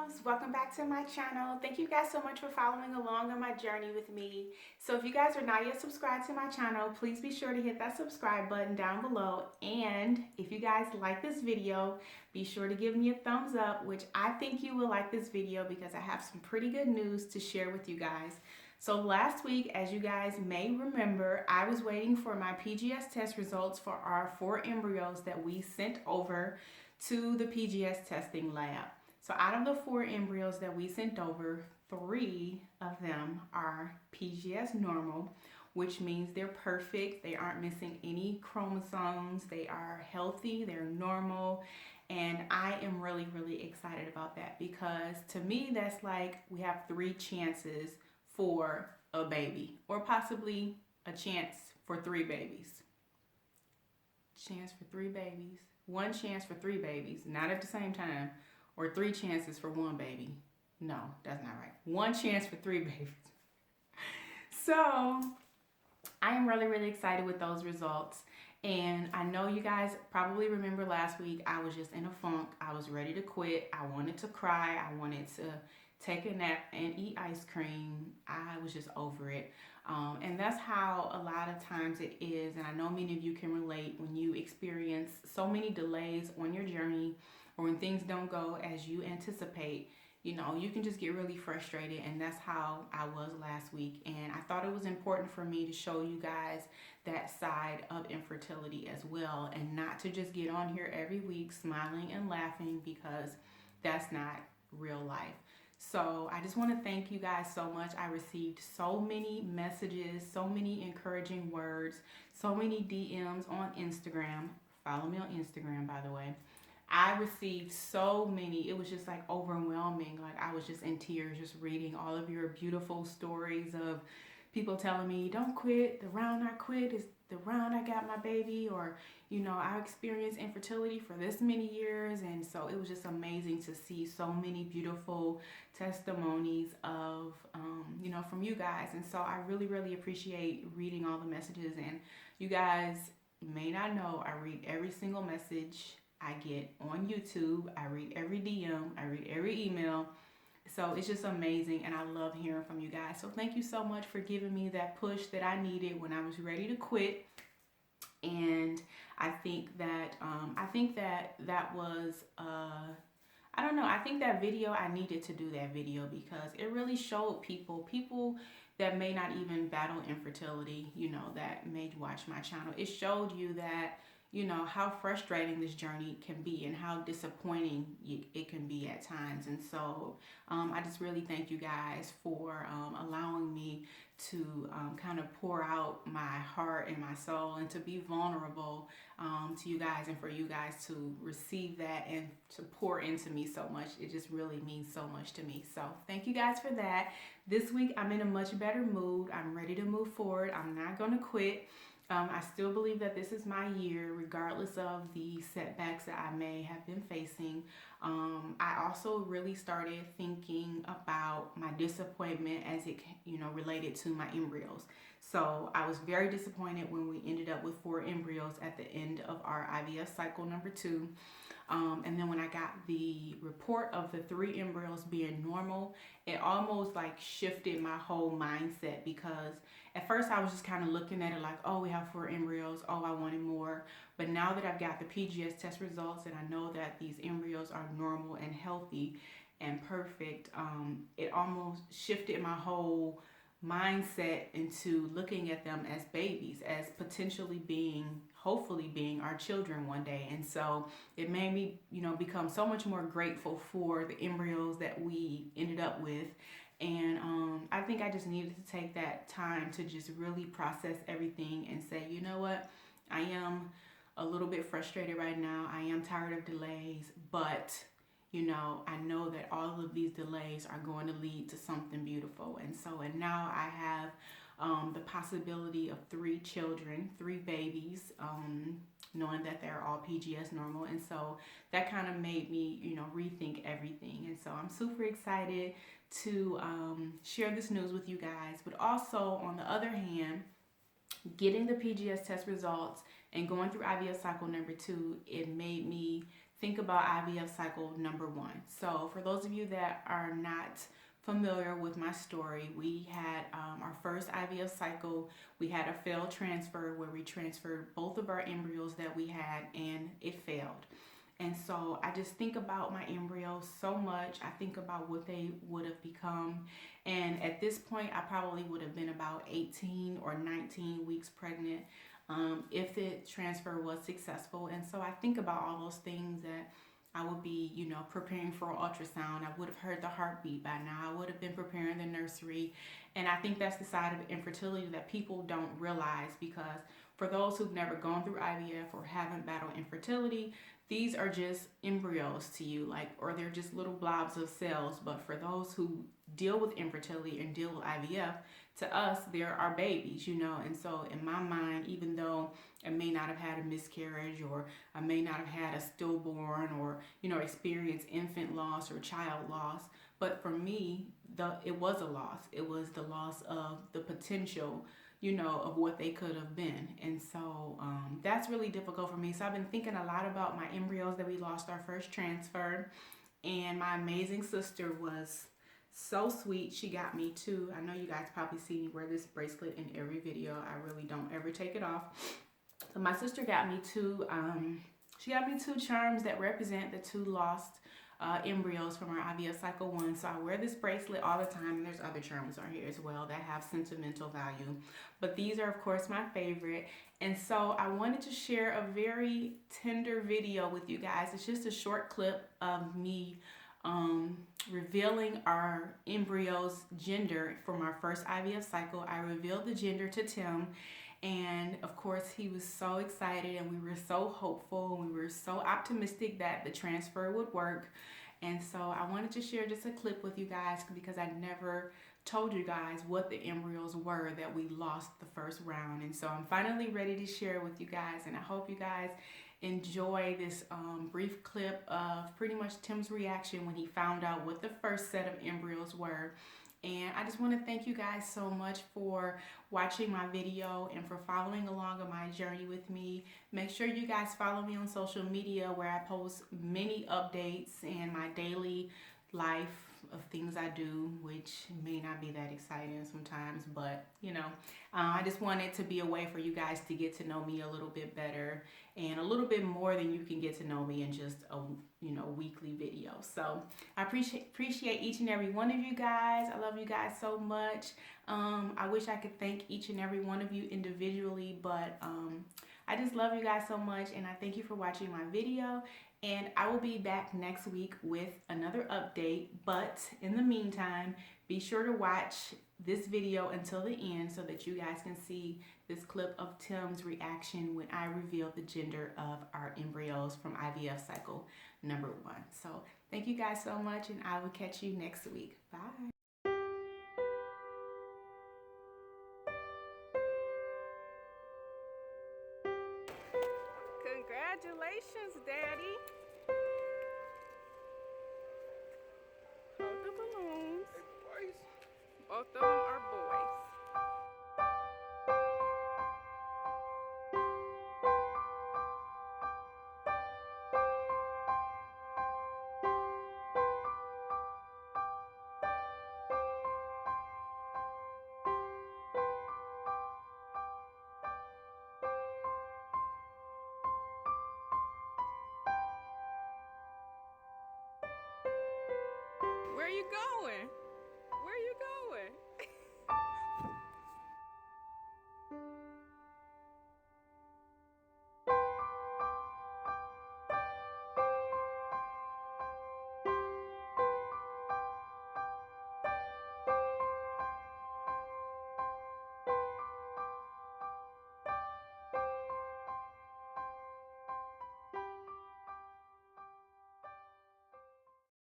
loves, welcome back to my channel. Thank you guys so much for following along on my journey with me. So if you guys are not yet subscribed to my channel, please be sure to hit that subscribe button down below. And if you guys like this video, be sure to give me a thumbs up, which I think you will like this video because I have some pretty good news to share with you guys. So last week, as you guys may remember, I was waiting for my PGS test results for our 4 embryos that we sent over to the PGS testing lab. So out of the 4 embryos that we sent over, 3 of them are PGS normal, which means they're perfect. They aren't missing any chromosomes. They are healthy, they're normal. And I am really, really excited about that because to me, that's like we have 3 chances for a baby, or possibly a chance for 3 babies. Chance for 3 babies. 1 chance for 3 babies, not at the same time, or 3 chances for 1 baby. No, that's not right. 1 chance for 3 babies. So I am really, really excited with those results. And I know you guys probably remember last week, I was just in a funk. I was ready to quit. I wanted to cry. I wanted to take a nap and eat ice cream. I was just over it. And that's how a lot of times it is. And I know many of you can relate when you experience so many delays on your journey or when things don't go as you anticipate. You know, you can just get really frustrated, and that's how I was last week. And I thought it was important for me to show you guys that side of infertility as well, and not to just get on here every week smiling and laughing, because that's not real life. So I just want to thank you guys so much. I received so many messages, so many encouraging words, so many DMs on Instagram. Follow me on Instagram, by the way. I received so many. It was just like overwhelming. Like I was just in tears just reading all of your beautiful stories of people telling me, don't quit. The round I quit is the round I got my baby. Or, you know, I experienced infertility for this many years. And so it was just amazing to see so many beautiful testimonies of, you know, from you guys. And so I really, really appreciate reading all the messages. And you guys may not know, I read every single message I get on YouTube. I read every DM, I read every email. So it's just amazing, and I love hearing from you guys. So thank you so much for giving me that push that I needed when I was ready to quit. And I think that that was I don't know. I think that video, I needed to do that video because it really showed people that may not even battle infertility, you know, that may watch my channel. It showed you that, you know, how frustrating this journey can be and how disappointing it can be at times. And so I just really thank you guys for allowing me to kind of pour out my heart and my soul and to be vulnerable to you guys, and for you guys to receive that and to pour into me so much. It just really means so much to me. So thank you guys for that. This week I'm in a much better mood. I'm ready to move forward. I'm not going to quit. I still believe that this is my year, regardless of the setbacks that I may have been facing. I also really started thinking about my disappointment as it, you know, related to my embryos. So I was very disappointed when we ended up with 4 embryos at the end of our IVF cycle number 2. And then when I got the report of the 3 embryos being normal, it almost like shifted my whole mindset, because at first I was just kind of looking at it like, oh, we have 4 embryos. Oh, I wanted more. But now that I've got the PGS test results and I know that these embryos are normal and healthy and perfect, it almost shifted my whole mindset into looking at them as babies, as potentially being, hopefully being our children one day. And so it made me, you know, become so much more grateful for the embryos that we ended up with. And I think I just needed to take that time to just really process everything and say, you know what, I am a little bit frustrated right now. I am tired of delays, but you know, I know that all of these delays are going to lead to something beautiful. And so, and now I have the possibility of 3 children, 3 babies, knowing that they're all PGS normal. And so that kind of made me, you know, rethink everything. And so I'm super excited to share this news with you guys. But also, on the other hand, getting the PGS test results and going through IVF cycle number 2, it made me think about IVF cycle number 1. So for those of you that are not familiar with my story, we had our first IVF cycle. We had a failed transfer where we transferred both of our embryos that we had, and it failed. And so I just think about my embryos so much. I think about what they would have become. And at this point, I probably would have been about 18 or 19 weeks pregnant if the transfer was successful. And so I think about all those things that I would be, preparing for ultrasound. I would have heard the heartbeat by now. I would have been preparing the nursery. And I think that's the side of infertility that people don't realize, because for those who've never gone through IVF or haven't battled infertility, these are just embryos to you, or they're just little blobs of cells. But for those who deal with infertility and deal with IVF, to us, they're our babies, And so in my mind, even though I may not have had a miscarriage, or I may not have had a stillborn, or, experienced infant loss or child loss, but for me, it was a loss. It was the loss of the potential, of what they could have been. And so that's really difficult for me. So I've been thinking a lot about my embryos that we lost our first transfer. And my amazing sister was so sweet. She got me two. I know you guys probably see me wear this bracelet in every video. I really don't ever take it off. So my sister got me two. She got me two charms that represent the two lost embryos from our IVF cycle 1. So I wear this bracelet all the time, and there's other charms on here as well that have sentimental value. But these are, of course, my favorite. And so I wanted to share a very tender video with you guys. It's just a short clip of me revealing our embryo's gender from our first IVF cycle. I revealed the gender to Tim, and of course he was so excited, and we were so hopeful, and we were so optimistic that the transfer would work. And so I wanted to share just a clip with you guys, because I never told you guys what the embryos were that we lost the first round. And so I'm finally ready to share with you guys, and I hope you guys enjoy this brief clip of pretty much Tim's reaction when he found out what the first set of embryos were. And I just want to thank you guys so much for watching my video and for following along on my journey with me. Make sure you guys follow me on social media, where I post many updates and my daily life of things I do, which may not be that exciting sometimes, but I just wanted to be a way for you guys to get to know me a little bit better, and a little bit more than you can get to know me in just a weekly video. So I appreciate each and every one of you guys. I love you guys so much. I wish I could thank each and every one of you individually, but I just love you guys so much, and I thank you for watching my video. And I will be back next week with another update. But in the meantime, be sure to watch this video until the end so that you guys can see this clip of Tim's reaction when I revealed the gender of our embryos from IVF cycle number 1. So thank you guys so much, and I will catch you next week. Bye. Congratulations, Daddy. Hold the balloons. Both of them are boys. Where are you going?